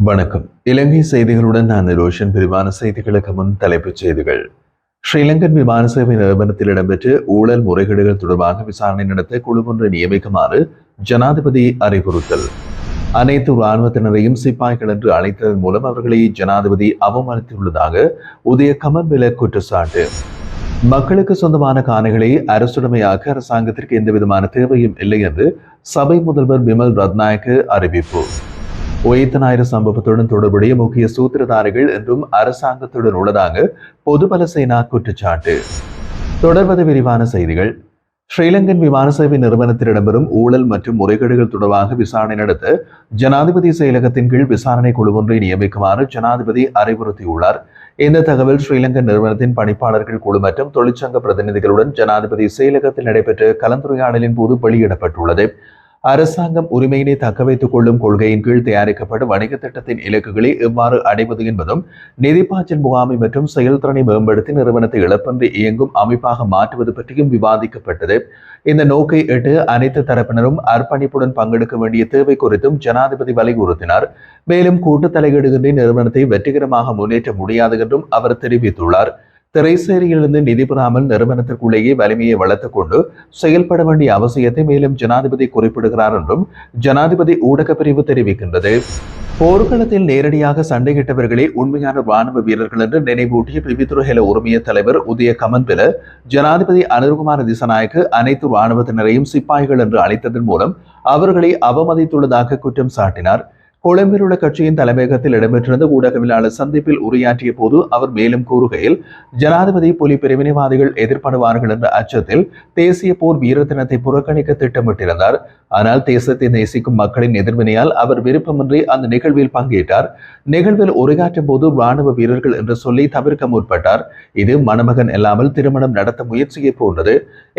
வணக்கம். இலங்கை செய்திகளுடன் நான் ரோஷன். விரிவான செய்திகளுக்கு முன் தலைப்புச் செய்திகள். ஸ்ரீலங்கன் விமான சேவை நிறுவனத்தில் இடம்பெற்ற ஊழல் முறைகேடுகள் தொடர்பாக விசாரணை நடத்த குழு ஒன்றை நியமிக்குமாறு ஜனாதிபதி அறிவுறுத்தல். அனைத்து இராணுவத்தினரையும் சிப்பாய்கள் என்று அழைத்ததன் மூலம் அவர்களை ஜனாதிபதி அவமதித்துள்ளதாக உதய கமன்பில குற்றச்சாட்டு. மக்களுக்கு சொந்தமான காணிகளை அரசுடைமையாக்க அரசாங்கத்திற்கு எந்தவிதமான தேவையும் இல்லை என்று சபை முதல்வர் பிமல் ரத்நாயக்க அறிவிப்பு. உயிர்த்த சம்பவத்துடன் தொடர்புடைய முக்கிய சூத்திரதாரிகள் என்றும் அரசாங்கத்துடன் உள்ளதாக பொதுபல சேனா குற்றச்சாட்டு. தொடர்வது விரிவான செய்திகள். ஸ்ரீலங்கன் விமான சேவை நிறுவனத்தில் இடம்பெறும் ஊழல் மற்றும் முறைகேடுகள் தொடர்பாக விசாரணை நடத்த ஜனாதிபதி செயலகத்தின் கீழ் விசாரணை குழு ஒன்றை நியமிக்குமாறு ஜனாதிபதி அறிவுறுத்தியுள்ளார். இந்த தகவல் ஸ்ரீலங்கன் நிறுவனத்தின் பணிப்பாளர்கள் குழு மற்றும் தொழிற்சங்க பிரதிநிதிகளுடன் ஜனாதிபதி செயலகத்தில் நடைபெற்ற கலந்துரையாடலின் போது வெளியிடப்பட்டுள்ளது. அரசாங்கம் உரிமையினை தக்க வைத்துக் கொள்ளும் கொள்கையின் கீழ் தயாரிக்கப்பட்ட வணிக திட்டத்தின் இலக்குகளை எவ்வாறு அடைவது என்பதும் நிதிப்பாய்ச்சல் முகாமை மற்றும் செயல்திறனை மேம்படுத்தி நிறுவனத்தை இழப்பின்றி இயங்கும் அமைப்பாக மாற்றுவது பற்றியும் விவாதிக்கப்பட்டது. இந்த நோக்கை எட்டு அனைத்து தரப்பினரும் அர்ப்பணிப்புடன் பங்கெடுக்க வேண்டிய தேவை குறித்தும் ஜனாதிபதி வலியுறுத்தினார். மேலும் கூட்டு தலையீடுகின்றி நிறுவனத்தை வெற்றிகரமாக முன்னேற்ற முடியாது என்றும் அவர் தெரிவித்துள்ளார். திரைசேரியிலிருந்து நிதி பெறாமல் நிறுவனத்திற்குள்ளேயே வலிமையை வளர்த்துக் கொண்டு செயல்பட வேண்டிய அவசியத்தை மேலும் ஜனாதிபதி குறிப்பிடுகிறார் என்றும் ஜனாதிபதி ஊடக பிரிவு தெரிவிக்கின்றது. போர்க்களத்தில் நேரடியாக சண்டையிட்டவர்களே உண்மையான ராணுவ வீரர்கள் என்று நினைவூட்டிய பிவித்துறைஹெல உரிமைய தலைவர் உதய கமன்பில ஜனாதிபதி அனுர்குமார திசநாயக்கு அனைத்து இராணுவத்தினரையும் சிப்பாய்கள் என்று அழைத்ததன் மூலம் அவர்களை அவமதித்துள்ளதாக குற்றம் சாட்டினார். கொழும்பில் உள்ள கட்சியின் தலைமையகத்தில் இடம்பெற்றிருந்த ஊடகவியலாளர் சந்திப்பில் உரையாற்றிய போது அவர் மேலும் கூறுகையில், ஜனாதிபதி புலி பிரிவினைவாதிகள் எதிர்ப்படுவார்கள் என்ற அச்சத்தில் தேசிய போர் வீர தினத்தை புறக்கணிக்க திட்டமிட்டிருந்தார். ஆனால் தேசத்தை நேசிக்கும் மக்களின் எதிர்வினையால் அவர் விருப்பமின்றி அந்த நிகழ்வில் பங்கேற்றார். நிகழ்வில் உரையாற்றும் போது ராணுவ வீரர்கள் என்ற சொல்லி தவிர்க்க முற்பட்டார். இது மணமகன் இல்லாமல் திருமணம் நடத்த முயற்சியை போன்றது.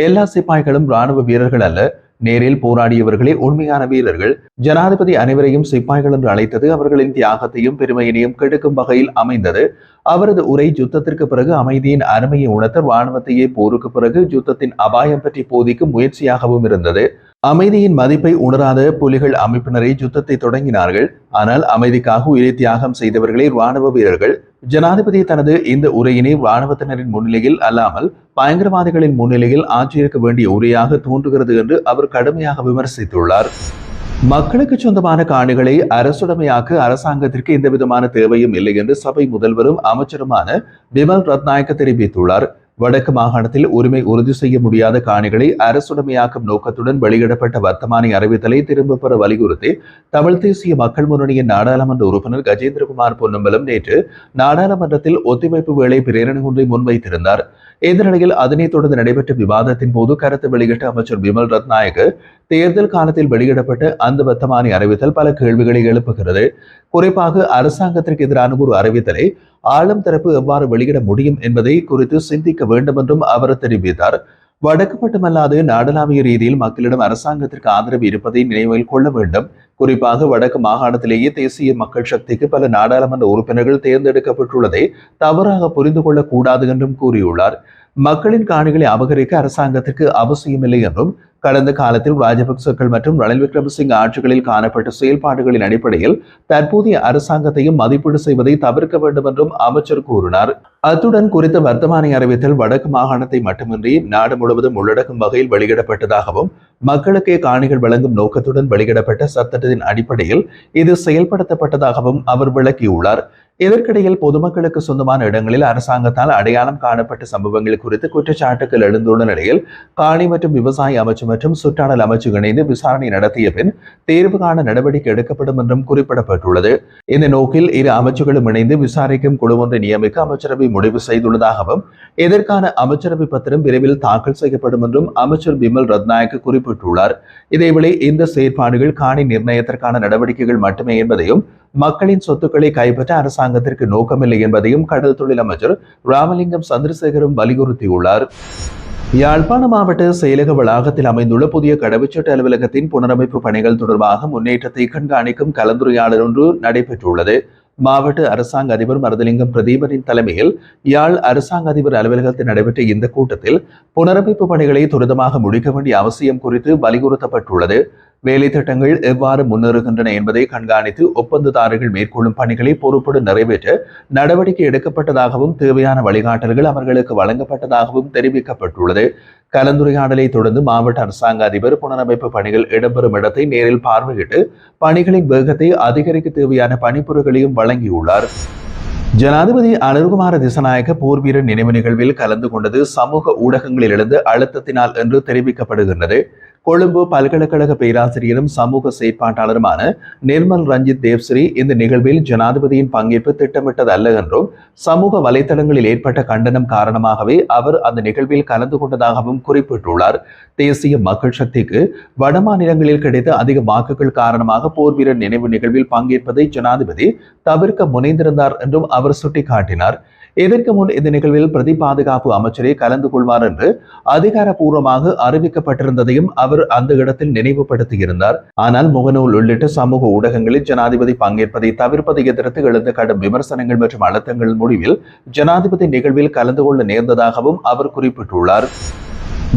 எல்லா சிப்பாய்களும் ராணுவ வீரர்கள் அல்ல, நேரில் போராடியவர்களே உண்மையான வீரர்கள். ஜனாதிபதி அனைவரையும் சிப்பாய்கள் என்று அழைத்தது அவர்களின் தியாகத்தையும் பெருமையினையும் கெடுக்கும் வகையில் அமைந்தது. அவரது உரை யுத்தத்திற்கு பிறகு அமைதியின் அருமையை உணர்த்த ராணுவத்தையே போருக்கு பிறகு யுத்தத்தின் அபாயம் பற்றி போதிக்கும் முயற்சியாகவும் இருந்தது. அமைதியின் மதிப்பை உணராத புலிகள் அமைப்பினரை யுத்தத்தை தொடங்கினார்கள். ஆனால் அமைதிக்காக உயிரை தியாகம் செய்தவர்களே ராணுவ வீரர்கள். ஜனாதிபதி தனது இந்த உரையினை ராணுவத்தினரின் முன்னிலையில் அல்லாமல் பயங்கரவாதிகளின் முன்னிலையில் ஆற்றியிருக்க வேண்டிய உரையாக தோன்றுகிறது என்று அவர் கடுமையாக விமர்சித்துள்ளார். மக்களுக்கு சொந்தமான காணிகளை அரசுடைமையாக்க அரசாங்கத்திற்கு எந்தவிதமான தேவையும் இல்லை என்று சபை முதல்வரும் அமைச்சருமான பிமல் ரத்நாயக்க தெரிவித்துள்ளார். வடக்கு மாகாணத்தில் உரிமை உறுதி செய்ய முடியாத காணிகளை அரசுடைமையாக்கும் நோக்கத்துடன் வெளியிடப்பட்ட வர்த்தமானி அறிவித்தலை திரும்ப பெற வலியுறுத்தி தமிழ் தேசிய மக்கள் முன்னணியின் நாடாளுமன்ற உறுப்பினர் கஜேந்திரகுமார் பொன்னம்பலம் நேற்று நாடாளுமன்றத்தில் ஒத்திவைப்பு வேளை பிரேரணை ஒன்றை முன்வைத்திருந்தார். இந்த நிலையில் அதனைத் தொடர்ந்து நடைபெற்ற விவாதத்தின் போது கருத்து வெளியிட்ட அமைச்சர் பிமல் ரத்நாயக்க, தேர்தல் காலத்தில் வெளியிடப்பட்ட அந்த வர்த்தமானி அறிவித்தல் பல கேள்விகளை எழுப்புகிறது. குறிப்பாக அரசாங்கத்திற்கு எதிரான ஒரு அறிவித்தலை ஆளும் தரப்பு எவ்வாறு வெளியிட முடியும் என்பதை குறித்து சிந்திக்க வேண்டும் என்றும் அவர் தெரிவித்தார். வடக்கு மட்டுமல்லாது நாடளாவிய ரீதியில் மக்களிடம் அரசாங்கத்திற்கு ஆதரவு இருப்பதை நினைவில் கொள்ள வேண்டும். குறிப்பாக வடக்கு மாகாணத்திலேயே தேசிய மக்கள் சக்திக்கு பல நாடாளுமன்ற உறுப்பினர்கள் தேர்ந்தெடுக்கப்பட்டுள்ளதை தவறாக புரிந்து கொள்ளக்கூடாது என்றும் கூறியுள்ளார். மக்களின் காணிகளை அபகரிக்க அரசாங்கத்திற்கு அவசியமில்லை என்றும் கடந்த காலத்தில் ராஜபக்சர்கள் மற்றும் ரணில் விக்ரமசிங்க ஆட்சிகளில் காணப்பட்ட செயல்பாடுகளின் அடிப்படையில் தற்போதைய அரசாங்கத்தையும் மதிப்பீடு செய்வதை தவிர்க்க வேண்டும் என்றும் அமைச்சர் கூறினார். அத்துடன் குறித்த வர்த்தமானி அறிவித்தல் வடக்கு மாகாணத்தை மட்டுமின்றி நாடு முழுவதும் உள்ளடக்கும் வகையில் வெளியிடப்பட்டதாகவும் மக்களுக்கே காணிகள் வழங்கும் நோக்கத்துடன் வெளியிடப்பட்ட சட்டத்தின் அடிப்படையில் இது செயல்படுத்தப்பட்டதாகவும் அவர் விளக்கியுள்ளார். இதற்கிடையில் பொதுமக்களுக்கு சொந்தமான இடங்களில் அரசாங்கத்தால் அடையாளம் காணப்பட்ட சம்பவங்கள் குறித்து குற்றச்சாட்டுகள் எழுந்துள்ள நிலையில் காணி மற்றும் விவசாய அமைச்சு மற்றும் சுற்றாடல் அமைச்சு இணைந்து விசாரணை நடத்திய பின் தேர்வு காண நடவடிக்கை எடுக்கப்படும் என்றும் குறிப்பிடப்பட்டுள்ளது. இந்த நோக்கில் இரு அமைச்சுகளும் இணைந்து விசாரிக்கும் குழு ஒன்றை நியமிக்க அமைச்சரவை முடிவு செய்துள்ளதாகவும் இதற்கான அமைச்சரவை பத்திரம் விரைவில் தாக்கல் செய்யப்படும் என்றும் அமைச்சர் பிமல் ரத்நாயக்க குறிப்பிட்டுள்ளார். இதேவேளை இந்த செயற்பாடுகள் காணி நிர்ணயத்திற்கான நடவடிக்கைகள் மட்டுமே என்பதையும் மக்களின் சொத்துக்களை கைப்பற்ற அரசாங்கத்திற்கு நோக்கமில்லை என்பதையும் கடல் தொழில் அமைச்சர் ராமலிங்கம் சந்திரசேகரும் வலியுறுத்தியுள்ளார். யாழ்ப்பாண மாவட்ட செயலக வளாகத்தில் அமைந்துள்ள புதிய கடவுச்சீட்டு அலுவலகத்தின் புனரமைப்பு பணிகள் தொடர்பாக முன்னேற்றத்தை கண்காணிக்கும் கலந்துரையாடல் ஒன்று நடைபெற்றுள்ளது. மாவட்ட அரசாங்க அதிபர் மருதலிங்கம் பிரதீபனின் தலைமையில் யாழ் அரசாங்க அதிபர் அலுவலகத்தில் நடைபெற்ற இந்த கூட்டத்தில் புனரமைப்பு பணிகளை துரிதமாக முடிக்க வேண்டிய அவசியம் குறித்து வலியுறுத்தப்பட்டுள்ளது. வேலை திட்டங்கள் எவ்வாறு முன்னேறுகின்றன என்பதை கண்காணித்து ஒப்பந்ததாரர்கள் மேற்கொள்ளும் பணிகளை பொறுப்புடன் நிறைவேற்ற நடவடிக்கை எடுக்கப்பட்டதாகவும் தேவையான வழிகாட்டல்கள் அவர்களுக்கு வழங்கப்பட்டதாகவும் தெரிவிக்கப்பட்டுள்ளது. கலந்துரையாடலை தொடர்ந்து மாவட்ட அரசாங்க அதிபர் புனரமைப்பு பணிகள் இடம்பெறும் இடத்தை நேரில் பார்வையிட்டு பணிகளின் வேகத்தை அதிகரிக்க தேவையான பணிப்புரைகளையும் வழங்கியுள்ளார். ஜனாதிபதி அனுர்குமார திசநாயக்க போர் வீரர் நினைவு நிகழ்வில் கலந்து கொண்டது சமூக ஊடகங்களிலிருந்து அழுத்தத்தினால் என்று தெரிவிக்கப்படுகின்றது. கொழும்பு பல்கலைக்கழக பேராசிரியரும் சமூக செயற்பாட்டாளருமான நிர்மல் ரஞ்சித் தேவ்ஸ்ரீ இந்த நிகழ்வில் ஜனாதிபதியின் பங்கேற்பு திட்டமிட்டதல்ல என்றும் சமூக வலைதளங்களில் ஏற்பட்ட கண்டனம் காரணமாகவே அவர் அந்த நிகழ்வில் கலந்து கொண்டதாகவும் குறிப்பிட்டுள்ளார். தேசிய மக்கள் சக்திக்கு வடமாநிலங்களில் கிடைத்த அதிக வாக்குகள் காரணமாக போர் வீரர் நினைவு நிகழ்வில் பங்கேற்பதை ஜனாதிபதி தவிர்க்க முனைந்திருந்தார் என்றும் அவர் சுட்டிக்காட்டினார். இதற்கு முன் இந்த நிகழ்வில் பிரதி பாதுகாப்பு அமைச்சரே கலந்து கொள்வார் என்று அதிகாரப்பூர்வமாக அறிவிக்கப்பட்டிருந்ததையும் அவர் அந்த இடத்தில் நினைவுபடுத்தியிருந்தார். ஆனால் முகநூல் உள்ளிட்ட சமூக ஊடகங்களில் ஜனாதிபதி பங்கேற்பதை தவிர்ப்பதை எதிர்த்து எழுந்த கடும் விமர்சனங்கள் மற்றும் அழுத்தங்கள் முடிவில் ஜனாதிபதி நிகழ்வில் கலந்து கொள்ள நேர்ந்ததாகவும் அவர் குறிப்பிட்டுள்ளார்.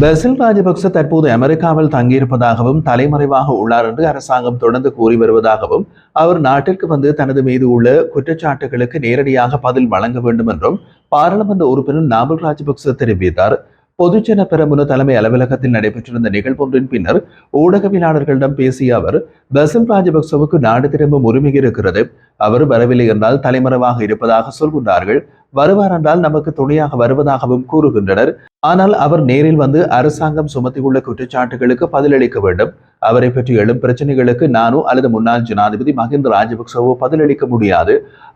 பெசில் ராஜபக்ச தற்போது அமெரிக்காவில் தங்கியிருப்பதாகவும் தலைமறைவாக உள்ளார் என்று அரசாங்கம் தொடர்ந்து கூறி வருவதாகவும் அவர் நாட்டிற்கு வந்து தனது மீது உள்ள குற்றச்சாட்டுகளுக்கு நேரடியாக பதில் வழங்க வேண்டும் என்றும் பாராளுமன்ற உறுப்பினர் நாமல் ராஜபக்ச தெரிவித்தார். பொதுஜன பெரமுன தலைமை அலுவலகத்தில் நடைபெற்றிருந்த நிகழ்வொன்றின் பின்னர் ஊடகவியலாளர்களிடம் பேசிய அவர், பெசில் ராஜபக்சவுக்கு நாடு திரும்பும் உரிமை இருக்கிறது. அவர் வரவில்லை என்றால் தலைமறைவாக இருப்பதாக சொல்கின்றார்கள். வருவார் என்றால் நமக்கு துணையாக வருவதாகவும் கூறுகின்றனர். ஆனால் அவர் நேரில் வந்து அரசாங்கம் சுமத்தியுள்ள குற்றச்சாட்டுகளுக்கு பதிலளிக்க வேண்டும். அவரை பற்றி எழும் பிரச்சனைகளுக்கு நானோ அல்லது முன்னாள் ஜனாதிபதி மஹிந்த ராஜபக்சவோ பதிலளிக்க முடியாது.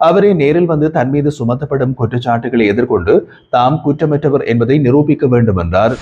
அவரே நேரில் வந்து தன் மீது சுமத்தப்படும் குற்றச்சாட்டுகளை எதிர்கொண்டு தாம் குற்றமற்றவர் என்பதை நிரூபிக்க வேண்டும் என்றார்.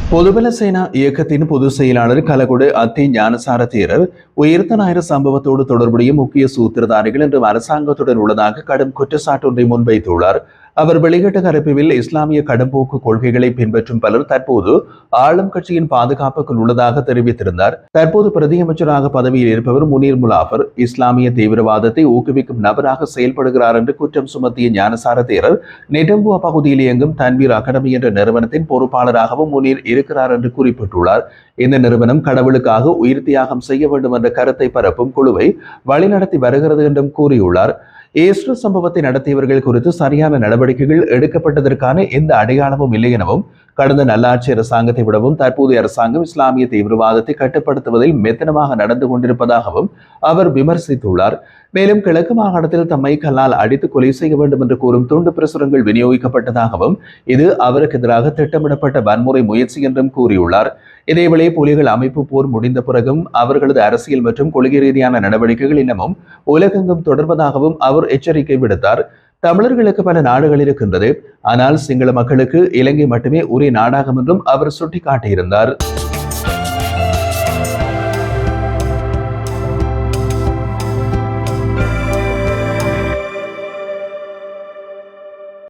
பொதுபல சேனா இயக்கத்தின் பொதுச் செயலாளர் கலகுடு அத்தி ஞானசார தேரர் உயிர்த்த ஞாயிறு சம்பவத்தோடு தொடர்புடைய முக்கிய சூத்திரதாரிகள் என்றும் அரசாங்கத்துடன் உள்ளதாக கடும் குற்றச்சாட்டு ஒன்றை முன்வைத்துள்ளார். அவர் வெளியிட்ட கருப்பில் இஸ்லாமிய கடும்போக்கு கொள்கைகளை பின்பற்றும் பலர் தற்போது ஆளும் கட்சியின் பாதுகாப்புக்குள் உள்ளதாக தெரிவித்திருந்தார். தற்போது பிரதியமைச்சராக பதவியில் இருப்பவர் முனீர் முலாஃபர் இஸ்லாமிய தீவிரவாதத்தை ஊக்குவிக்கும் நபராக செயல்படுகிறார் என்று குற்றம் சுமத்திய ஞானசார தேரர் நெடும்புவா பகுதியில் இயங்கும் தன்வீர் அகாடமி என்ற நிறுவனத்தின் பொறுப்பாளராகவும் முனீர் இருக்கிறார் என்று குறிப்பிட்டுள்ளார். இந்த நிறுவனம் கடவுளுக்காக உயிர் தியாகம் செய்ய வேண்டும் என்ற கருத்தை பரப்பும் குழுவை வழிநடத்தி வருகிறது என்றும் கூறியுள்ளார். ஈஸ்டர் சம்பவத்தை நடத்தியவர்கள் குறித்து சரியான நடவடிக்கைகள் எடுக்கப்பட்டதற்கான எந்த அடையாளமும் இல்லை எனவும் கடந்த நல்லாட்சி அரசாங்கத்தை விடவும் தற்போதைய அரசாங்கம் இஸ்லாமிய தீவிரவாதத்தை கட்டுப்படுத்துவதில் மெத்தனமாக நடந்து கொண்டிருப்பதாகவும் அவர் விமர்சித்துள்ளார். மேலும் கிழக்கு மாகாணத்தில் தம்மை கல்லால் அடித்து கொலை செய்ய வேண்டும் என்று கூறும் துண்டு பிரசுரங்கள் விநியோகிக்கப்பட்டதாகவும் இது அவருக்கு எதிராக திட்டமிடப்பட்ட வன்முறை முயற்சி என்றும் கூறியுள்ளார். இதேவேளை புலிகள் அமைப்பு போர் முடிந்த பிறகும் அவர்களது அரசியல் மற்றும் கொள்கை ரீதியான நடவடிக்கைகள் இன்னமும் உலகெங்கும் தொடர்வதாகவும் அவர் எச்சரிக்கை விடுத்தார். தமிழர்களுக்கு பல நாடுகள் இருக்கின்றது, ஆனால் சிங்கள மக்களுக்கு இலங்கை மட்டுமே ஒரே நாடாகும் என்றும் அவர் சுட்டிக்காட்டியிருந்தார்.